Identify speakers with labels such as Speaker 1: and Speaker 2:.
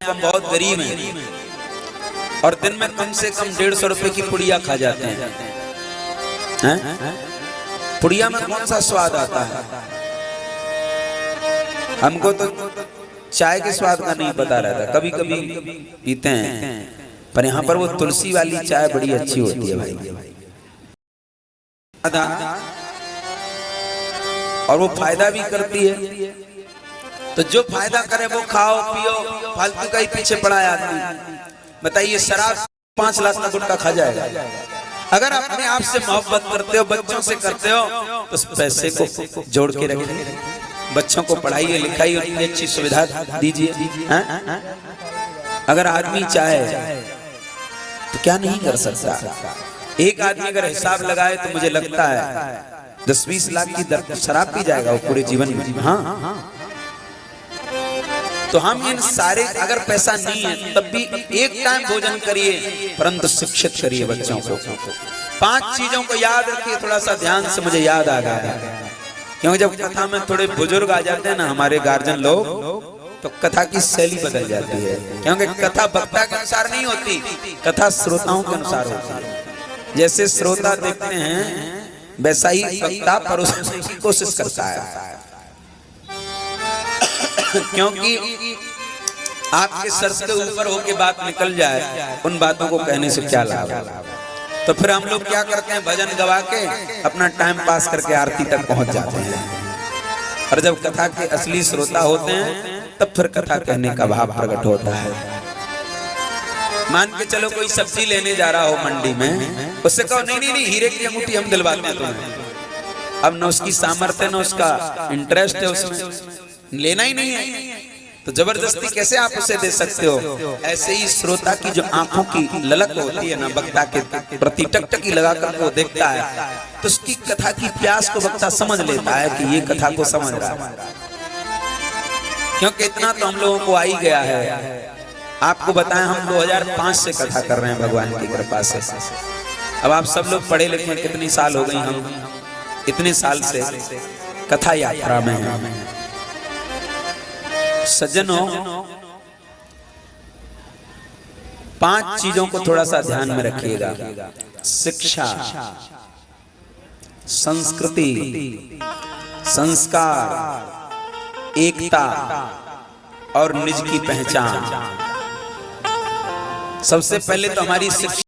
Speaker 1: हम बहुत गरीब हैं और दिन में कम से कम 150 रुपए की पुड़िया खा जाते हैं। पुड़िया में कौन सा स्वाद आता है? हमको तो चाय के स्वाद का नहीं पता रहता, कभी कभी पीते हैं, पर यहाँ पर वो तुलसी वाली चाय बड़ी अच्छी होती है भाई। और वो फायदा भी करती है, तो जो फायदा करे वो खाओ पियो, फालतू का ही पीछे पड़ा है आदमी। बताइए, शराब 5 लाख का गुटखा खा जाएगा। अगर अपने आप से मोहब्बत करते हो, बच्चों से करते हो, तो उस पैसे को जोड़ के रखिए, बच्चों को पढ़ाइए लिखाइए, उनकी अच्छी सुविधा दीजिए। अगर आदमी चाहे तो क्या नहीं कर सकता। एक आदमी अगर हिसाब लगाए तो मुझे लगता है 10-20 लाख की शराब पी जाएगा वो पूरे जीवन में। हाँ, तो हम इन सारे, अगर पैसा नहीं है तब भी एक टाइम भोजन करिए, परंतु शिक्षित करिए बच्चों को। 5 चीजों को याद रखिए। थोड़ा सा ध्यान से, मुझे याद आ गया, क्योंकि जब कथा में थोड़े बुजुर्ग आ जाते हैं ना हमारे गार्जियन लोग, तो कथा की शैली बदल जाती है। क्योंकि कथा वक्ता के अनुसार नहीं होती, कथा श्रोताओं के अनुसार होती है। जैसे श्रोता देखते हैं वैसा ही वक्ता परोसने की कोशिश करता है। क्योंकि आपके सर से ऊपर होके बात निकल जाए, उन बातों को कहने से क्या लाभ। तो फिर हम लोग क्या करते हैं, भजन गवा के अपना टाइम पास करके आरती तक पहुंच जाते हैं। और जब कथा के असली श्रोता होते हैं तब फिर कथा कहने का भाव प्रकट होता है। मान के चलो कोई सब्जी लेने जा रहा हो मंडी में, उससे कहो नहीं नहीं नहीं, हीरे की अंगूठी हम दिलवाते हैं तुम्हें। अब न उसकी सामर्थ्य न उसका इंटरेस्ट है, उसमें लेना ही नहीं है, तो जबरदस्ती कैसे आप उसे दे सकते हो। ऐसे ही श्रोता की जो आंखों की ललक होती है ना, वक्ता के प्रति टकटकी लगाकर वो देखता है, तो उसकी कथा की प्यास को वक्ता समझ लेता है कि ये कथा को समझ रहा है। क्योंकि इतना तो हम लोगों को आ ही गया है। आपको बताएं, हम 2005 से कथा कर रहे हैं भगवान की कृपा से। अब आप सब लोग पढ़े लिखे, कितनी साल हो गई, हम इतने साल से कथा यात्रा में हैं। सज्जनों, 5 चीजों को थोड़ा सा ध्यान में रखिएगा। शिक्षा, संस्कृति, संस्कार, एकता और निज की पहचान। सबसे पहले तो हमारी शिक्षा